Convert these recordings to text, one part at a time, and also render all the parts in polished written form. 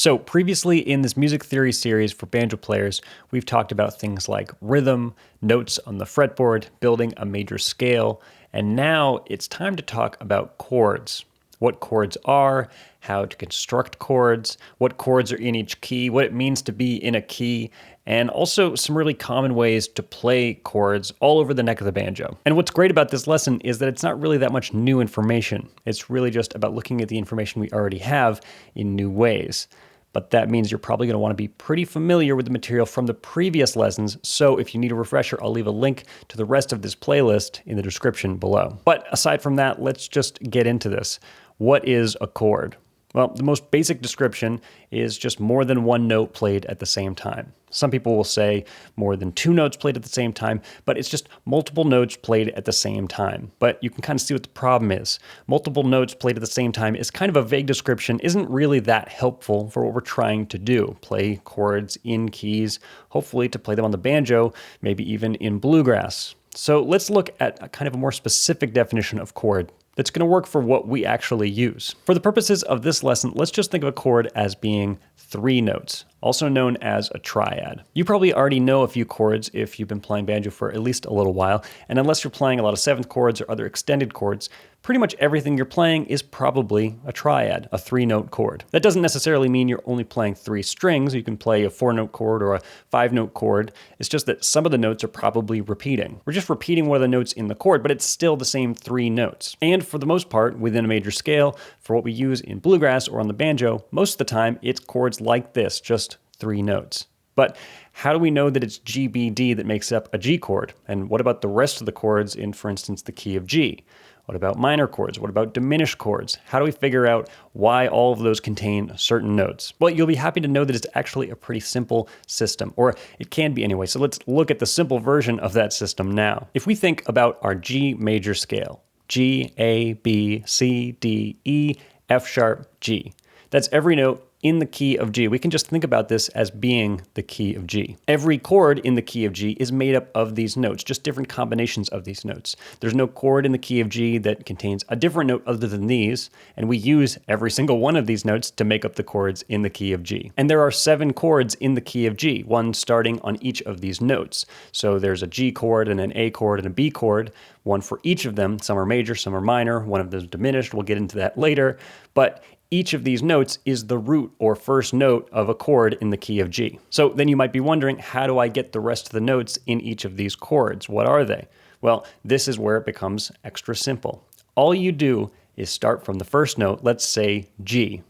So previously in this music theory series for banjo players, we've talked about things like rhythm, notes on the fretboard, building a major scale, and now it's time to talk about chords. What chords are, how to construct chords, what chords are in each key, what it means to be in a key, and also some really common ways to play chords all over the neck of the banjo. And what's great about this lesson is that it's not really that much new information. It's really just about looking at the information we already have in new ways. But that means you're probably going to want to be pretty familiar with the material from the previous lessons, so if you need a refresher, I'll leave a link to the rest of this playlist in the description below. But aside from that, let's just get into this. What is a chord? Well, the most basic description is just more than one note played at the same time. Some people will say more than two notes played at the same time, but it's just multiple notes played at the same time. But you can kind of see what the problem is. Multiple notes played at the same time is kind of a vague description, isn't really that helpful for what we're trying to do. Play chords in keys, hopefully to play them on the banjo, maybe even in bluegrass. So let's look at a kind of a more specific definition of chord that's going to work for what we actually use. For the purposes of this lesson, let's just think of a chord as being three notes, also known as a triad. You probably already know a few chords if you've been playing banjo for at least a little while, and unless you're playing a lot of seventh chords or other extended chords, pretty much everything you're playing is probably a triad, a three-note chord. That doesn't necessarily mean you're only playing three strings. You can play a four-note chord or a five-note chord. It's just that some of the notes are probably repeating. We're just repeating one of the notes in the chord, but it's still the same three notes. And for the most part, within a major scale, for what we use in bluegrass or on the banjo, most of the time it's chords like this, just three notes. But how do we know that it's GBD that makes up a G chord? And what about the rest of the chords in, for instance, the key of G? What about minor chords? What about diminished chords? How do we figure out why all of those contain certain notes? Well, you'll be happy to know that it's actually a pretty simple system, or it can be anyway. So let's look at the simple version of that system now. If we think about our G major scale, G, A, B, C, D, E, F sharp, G. That's every note in the key of G. We can just think about this as being the key of G. Every chord in the key of G is made up of these notes, just different combinations of these notes. There's no chord in the key of G that contains a different note other than these, and we use every single one of these notes to make up the chords in the key of G. And there are 7 chords in the key of G, one starting on each of these notes. So there's a G chord and an A chord and a B chord, one for each of them. Some are major, some are minor, one of them is diminished. We'll get into that later. But each of these notes is the root or first note of a chord in the key of G. So then you might be wondering, how do I get the rest of the notes in each of these chords? What are they? Well, this is where it becomes extra simple. All you do is start from the first note, let's say G.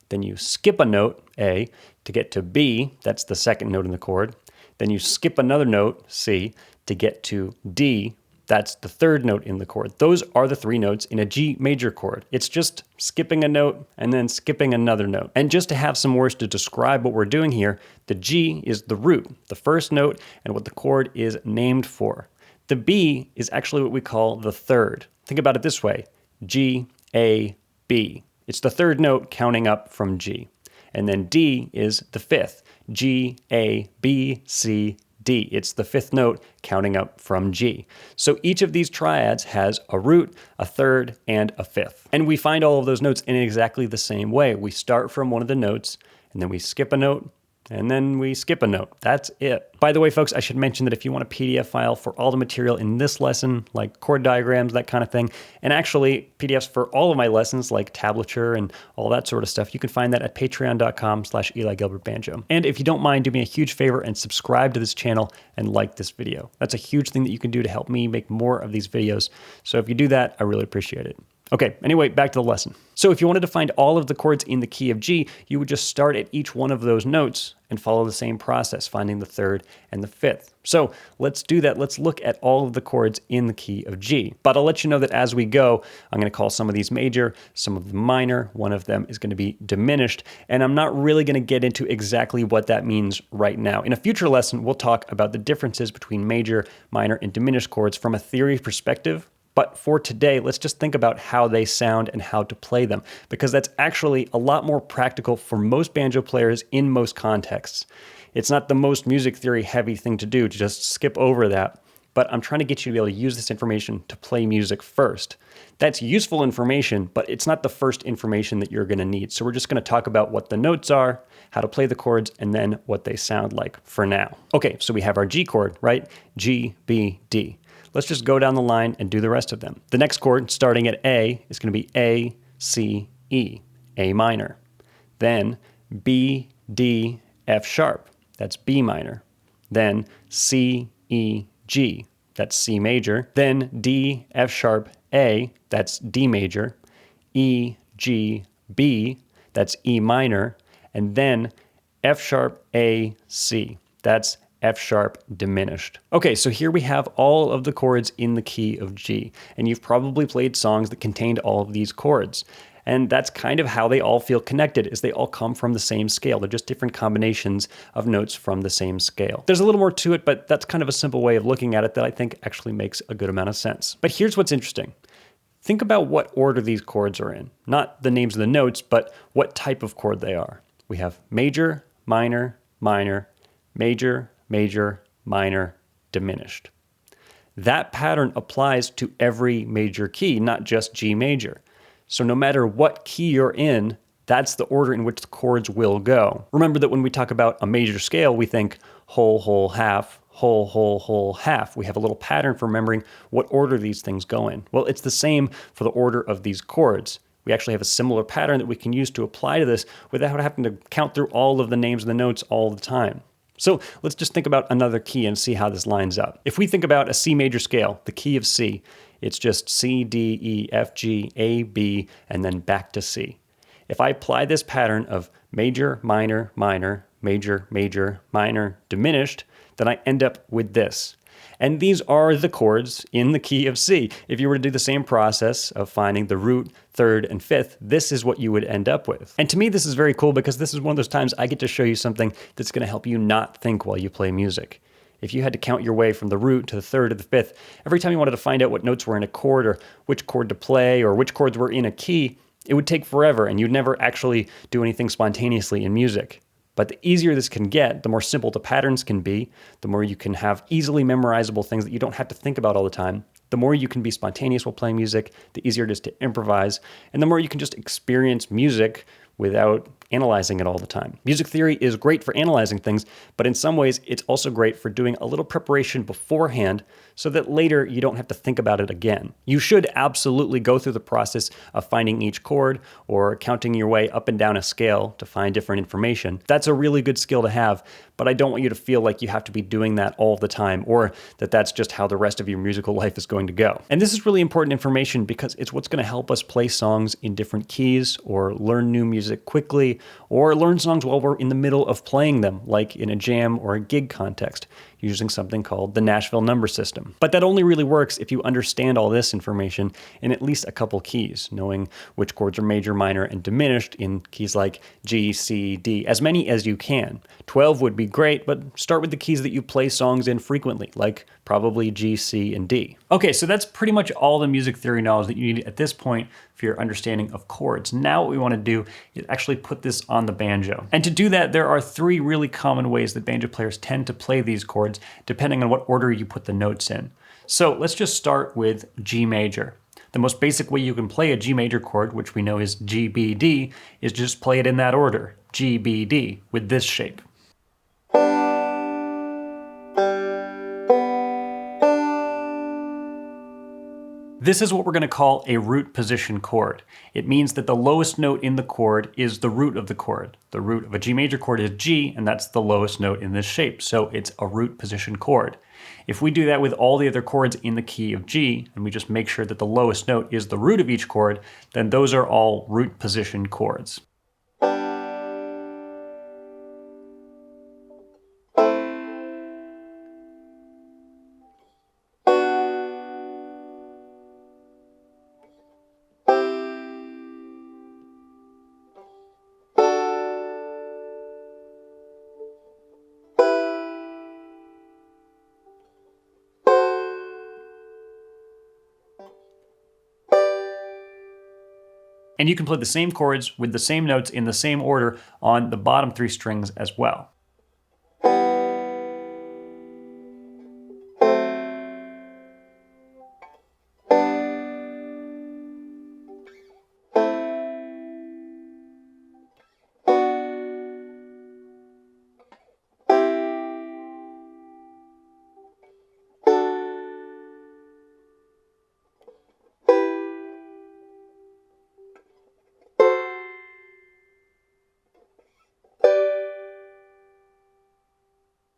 Then you skip a note, A, to get to B, that's the second note in the chord. Then you skip another note, C, to get to D, that's the third note in the chord. Those are the 3 notes in a G major chord. It's just skipping a note and then skipping another note. And just to have some words to describe what we're doing here, the G is the root, the first note, and what the chord is named for. The B is actually what we call the third. Think about it this way, G, A, B. It's the third note counting up from G. And then D is the fifth, G, A, B, C, D. It's the 5th note counting up from G. So each of these triads has a root, a third, and a 5th. And we find all of those notes in exactly the same way. We start from one of the notes, and then we skip a note, and then we skip a note. That's it. By the way, folks, I should mention that if you want a PDF file for all the material in this lesson, like chord diagrams, that kind of thing, and actually PDFs for all of my lessons, like tablature and all that sort of stuff, you can find that at patreon.com/EliGilbertBanjo. And if you don't mind, do me a huge favor and subscribe to this channel and like this video. That's a huge thing that you can do to help me make more of these videos. So if you do that, I really appreciate it. Okay, anyway, back to the lesson. So if you wanted to find all of the chords in the key of G, you would just start at each one of those notes and follow the same process, finding the third and the 5th. So let's do that. Let's look at all of the chords in the key of G. But I'll let you know that as we go, I'm going to call some of these major, some of them minor, one of them is going to be diminished, and I'm not really going to get into exactly what that means right now. In a future lesson, we'll talk about the differences between major, minor, and diminished chords from a theory perspective. But for today, let's just think about how they sound and how to play them, because that's actually a lot more practical for most banjo players in most contexts. It's not the most music theory heavy thing to do to just skip over that. but I'm trying to get you to be able to use this information to play music first. That's useful information, but it's not the first information that you're going to need. So we're just going to talk about what the notes are, how to play the chords, and then what they sound like for now. Okay, so we have our G chord, right? G, B, D. Let's just go down the line and do the rest of them. The next chord, starting at A, is going to be A, C, E, A minor. Then B, D, F sharp, that's B minor. Then C, E, G, that's C major. Then D, F sharp, A, that's D major. E, G, B, that's E minor. And then F sharp, A, C, that's F sharp diminished. Okay, so here we have all of the chords in the key of G, and you've probably played songs that contained all of these chords. And that's kind of how they all feel connected, is they all come from the same scale. They're just different combinations of notes from the same scale. There's a little more to it, but that's kind of a simple way of looking at it that I think actually makes a good amount of sense. But here's what's interesting. Think about what order these chords are in. Not the names of the notes, but what type of chord they are. We have major, minor, minor, major, major, minor, diminished. That pattern applies to every major key, not just G major. So no matter what key you're in, that's the order in which the chords will go. Remember that when we talk about a major scale, we think whole, whole, half, whole, whole, whole, half. We have a little pattern for remembering what order these things go in. Well, it's the same for the order of these chords. We actually have a similar pattern that we can use to apply to this without having to count through all of the names of the notes all the time. So let's just think about another key and see how this lines up. If we think about a C major scale, the key of C, it's just C, D, E, F, G, A, B, and then back to C. If I apply this pattern of major, minor, minor, major, major, minor, diminished, then I end up with this. And these are the chords in the key of C. If you were to do the same process of finding the root, third, and fifth, this is what you would end up with. And to me, this is very cool because this is one of those times I get to show you something that's going to help you not think while you play music. If you had to count your way from the root to the third to the fifth, every time you wanted to find out what notes were in a chord or which chord to play or which chords were in a key, it would take forever and you'd never actually do anything spontaneously in music. But the easier this can get, the more simple the patterns can be, the more you can have easily memorizable things that you don't have to think about all the time, the more you can be spontaneous while playing music, the easier it is to improvise, and the more you can just experience music without analyzing it all the time. Music theory is great for analyzing things, but in some ways it's also great for doing a little preparation beforehand so that later you don't have to think about it again. You should absolutely go through the process of finding each chord or counting your way up and down a scale to find different information. That's a really good skill to have, but I don't want you to feel like you have to be doing that all the time or that that's just how the rest of your musical life is going to go. And this is really important information because it's what's going to help us play songs in different keys or learn new music quickly or learn songs while we're in the middle of playing them, like in a jam or a gig context, using something called the Nashville number system. But that only really works if you understand all this information in at least a couple keys, knowing which chords are major, minor, and diminished in keys like G, C, D, as many as you can. 12 would be great, but start with the keys that you play songs in frequently, like probably G, C, and D. Okay, so that's pretty much all the music theory knowledge that you need at this point for your understanding of chords. Now what we want to do is actually put this on the banjo. And to do that, there are three really common ways that banjo players tend to play these chords, depending on what order you put the notes in. So let's just start with G major. The most basic way you can play a G major chord, which we know is G, B, D, is just play it in that order, G, B, D, with this shape. This is what we're going to call a root position chord. It means that the lowest note in the chord is the root of the chord. The root of a G major chord is G, and that's the lowest note in this shape, so it's a root position chord. If we do that with all the other chords in the key of G, and we just make sure that the lowest note is the root of each chord, then those are all root position chords. And you can play the same chords with the same notes in the same order on the bottom three strings as well.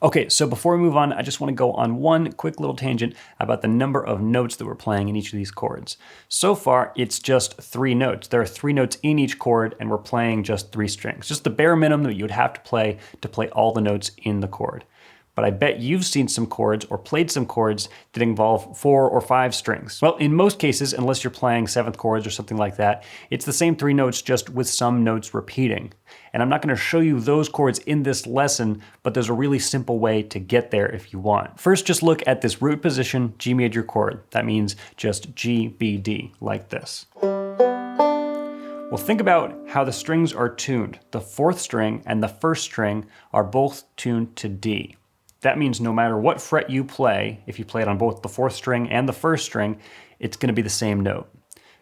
Okay, so before we move on, I just want to go on one quick little tangent about the number of notes that we're playing in each of these chords. So far, it's just 3 notes. There are 3 notes in each chord, and we're playing just 3 strings. Just the bare minimum that you would have to play all the notes in the chord. But I bet you've seen some chords or played some chords that involve 4 or 5 strings. Well, in most cases, unless you're playing 7th chords or something like that, it's the same 3 notes just with some notes repeating. And I'm not going to show you those chords in this lesson, but there's a really simple way to get there if you want. First, just look at this root position G major chord. That means just G, B, D, like this. Well, think about how the strings are tuned. The 4th string and the 1st string are both tuned to D. That means no matter what fret you play, if you play it on both the 4th string and the 1st string, it's going to be the same note.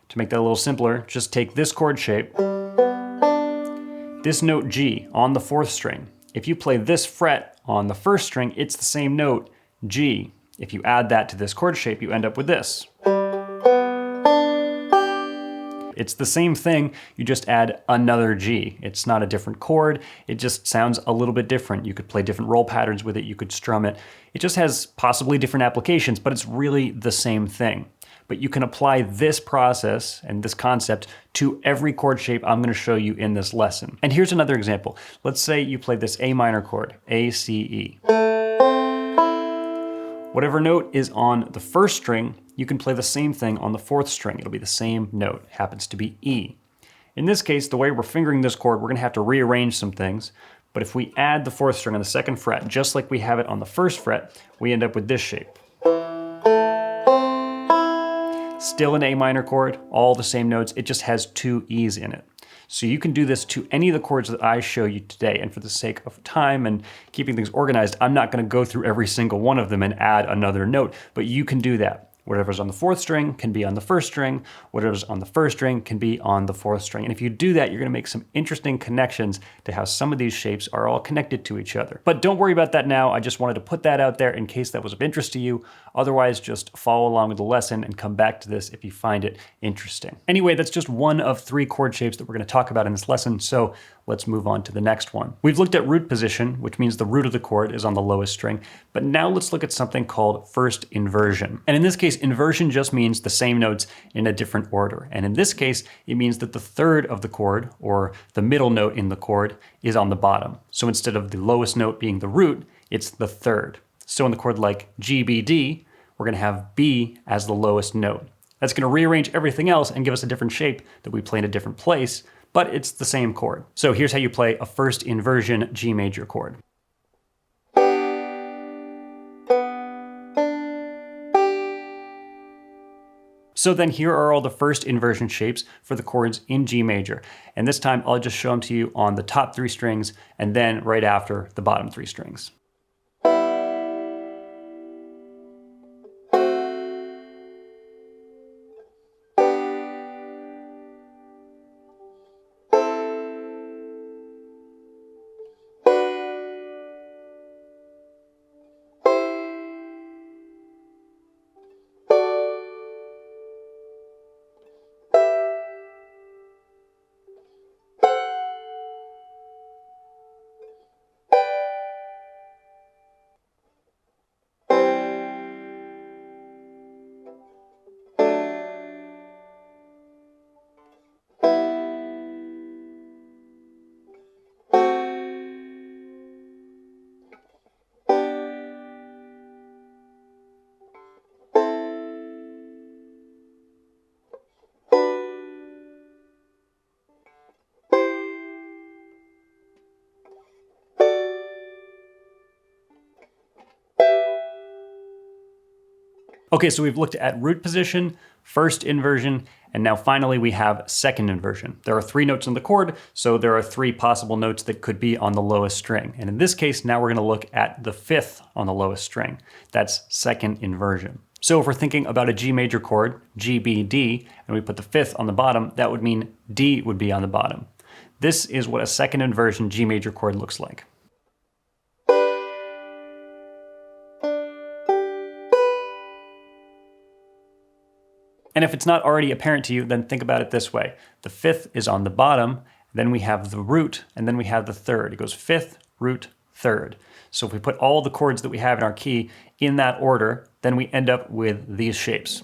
To make that a little simpler, just take this chord shape, this note G on the 4th string. If you play this fret on the 1st string, it's the same note, G. If you add that to this chord shape, you end up with this. It's the same thing, you just add another G. It's not a different chord, it just sounds a little bit different. You could play different roll patterns with it, you could strum it. It just has possibly different applications, but it's really the same thing. But you can apply this process and this concept to every chord shape I'm going to show you in this lesson. And here's another example. Let's say you play this A minor chord, A, C, E. Whatever note is on the 1st string, you can play the same thing on the 4th string. It'll be the same note. It happens to be E. In this case, the way we're fingering this chord, we're going to have to rearrange some things. But if we add the 4th string on the 2nd fret, just like we have it on the 1st fret, we end up with this shape. Still an A minor chord, all the same notes, it just has 2 E's in it. So you can do this to any of the chords that I show you today. And for the sake of time and keeping things organized, I'm not going to go through every single one of them and add another note, but you can do that. Whatever's on the 4th string can be on the 1st string. Whatever's on the 1st string can be on the 4th string. And if you do that, you're going to make some interesting connections to how some of these shapes are all connected to each other. But don't worry about that now. I just wanted to put that out there in case that was of interest to you. Otherwise, just follow along with the lesson and come back to this if you find it interesting. Anyway, that's just one of 3 chord shapes that we're going to talk about in this lesson. So let's move on to the next one. We've looked at root position, which means the root of the chord is on the lowest string. But now let's look at something called first inversion. And in this case, inversion just means the same notes in a different order. And in this case, it means that the 3rd of the chord, or the middle note in the chord, is on the bottom. So instead of the lowest note being the root, it's the 3rd. So in the chord like G, B, D, we're going to have B as the lowest note. That's going to rearrange everything else and give us a different shape that we play in a different place, but it's the same chord. So here's how you play a first inversion G major chord. So then here are all the first inversion shapes for the chords in G major. And this time I'll just show them to you on the top 3 strings and then right after the bottom 3 strings. Okay, so we've looked at root position, first inversion, and now finally we have second inversion. There are 3 notes in the chord, so there are 3 possible notes that could be on the lowest string. And in this case, now we're going to look at the 5th on the lowest string. That's second inversion. So if we're thinking about a G major chord, G, B, D, and we put the 5th on the bottom, that would mean D would be on the bottom. This is what a second inversion G major chord looks like. And if it's not already apparent to you, then think about it this way. The 5th is on the bottom, then we have the root, and then we have the 3rd. It goes 5th, root, third. So if we put all the chords that we have in our key in that order, then we end up with these shapes.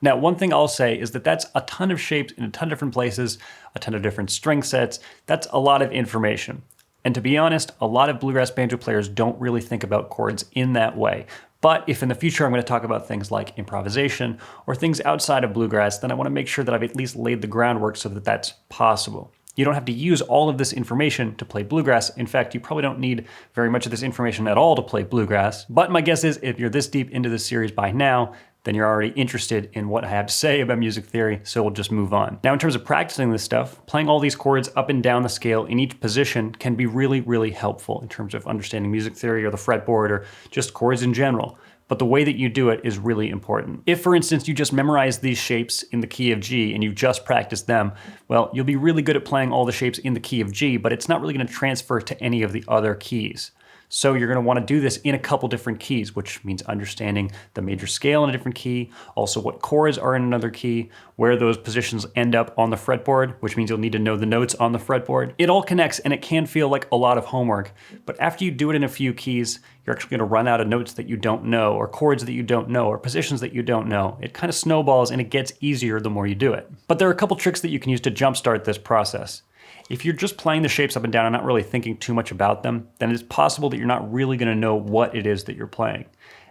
Now, one thing I'll say is that that's a ton of shapes in a ton of different places, a ton of different string sets. That's a lot of information. And to be honest, a lot of bluegrass banjo players don't really think about chords in that way. But if in the future I'm going to talk about things like improvisation or things outside of bluegrass, then I want to make sure that I've at least laid the groundwork so that that's possible. You don't have to use all of this information to play bluegrass. In fact, you probably don't need very much of this information at all to play bluegrass. But my guess is if you're this deep into this series by now, then you're already interested in what I have to say about music theory, so we'll just move on. Now, in terms of practicing this stuff, playing all these chords up and down the scale in each position can be really, really helpful in terms of understanding music theory or the fretboard or just chords in general. But the way that you do it is really important. If, for instance, you just memorize these shapes in the key of G and you just practice them, well, you'll be really good at playing all the shapes in the key of G, but it's not really going to transfer to any of the other keys. So you're going to want to do this in a couple different keys, which means understanding the major scale in a different key, also what chords are in another key, where those positions end up on the fretboard, which means you'll need to know the notes on the fretboard. It all connects and it can feel like a lot of homework, but after you do it in a few keys, you're actually going to run out of notes that you don't know, or chords that you don't know, or positions that you don't know. It kind of snowballs and it gets easier the more you do it. But there are a couple tricks that you can use to jumpstart this process. If you're just playing the shapes up and down and not really thinking too much about them, then it's possible that you're not really going to know what it is that you're playing.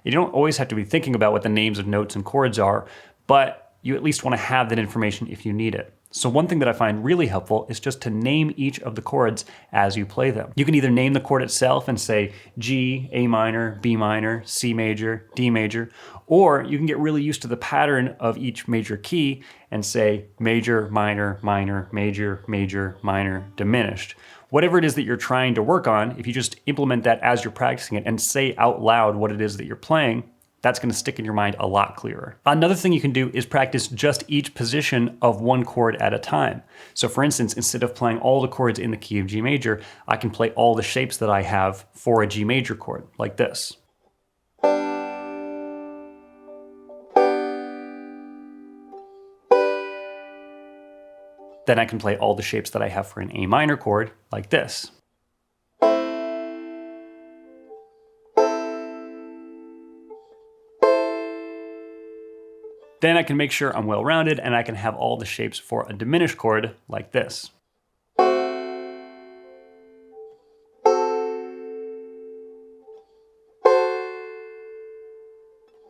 You don't always have to be thinking about what the names of notes and chords are, but you at least want to have that information if you need it. So one thing that I find really helpful is just to name each of the chords as you play them. You can either name the chord itself and say G, A minor, B minor, C major, D major, or you can get really used to the pattern of each major key and say major, minor, minor, major, major, minor, diminished. Whatever it is that you're trying to work on, if you just implement that as you're practicing it and say out loud what it is that you're playing, that's going to stick in your mind a lot clearer. Another thing you can do is practice just each position of one chord at a time. So for instance, instead of playing all the chords in the key of G major, I can play all the shapes that I have for a G major chord, like this. Then I can play all the shapes that I have for an A minor chord, like this. Then I can make sure I'm well-rounded and I can have all the shapes for a diminished chord like this.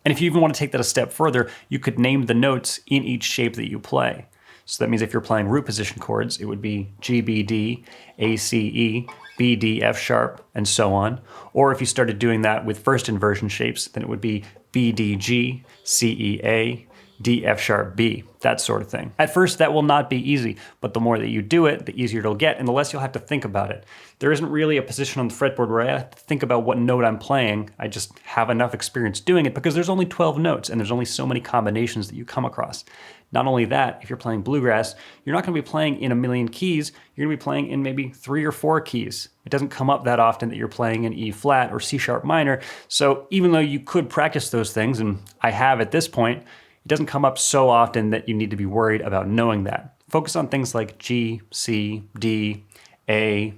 And if you even want to take that a step further, you could name the notes in each shape that you play. So that means if you're playing root position chords, it would be G, B, D, A, C, E, B, D, F sharp, and so on. Or if you started doing that with first inversion shapes, then it would be B, D, G, C, E, A, D, F sharp, B, that sort of thing. At first, that will not be easy, but the more that you do it, the easier it'll get, and the less you'll have to think about it. There isn't really a position on the fretboard where I have to think about what note I'm playing. I just have enough experience doing it because there's only 12 notes, and there's only so many combinations that you come across. Not only that, if you're playing bluegrass, you're not going to be playing in a million keys, you're going to be playing in maybe 3 or 4 keys. It doesn't come up that often that you're playing in E flat or C sharp minor, so even though you could practice those things, and I have at this point, it doesn't come up so often that you need to be worried about knowing that. Focus on things like G, C, D, A,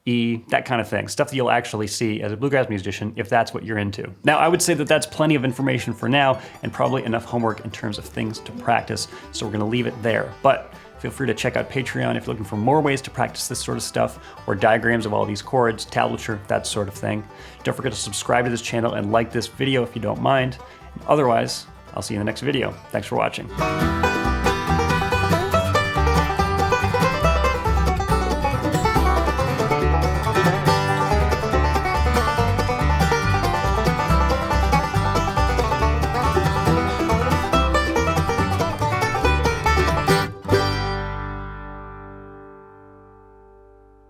E, that kind of thing. Stuff that you'll actually see as a bluegrass musician if that's what you're into. Now, I would say that that's plenty of information for now and probably enough homework in terms of things to practice, so we're gonna leave it there. But feel free to check out Patreon if you're looking for more ways to practice this sort of stuff, or diagrams of all these chords, tablature, that sort of thing. Don't forget to subscribe to this channel and like this video if you don't mind. Otherwise, I'll see you in the next video. Thanks for watching.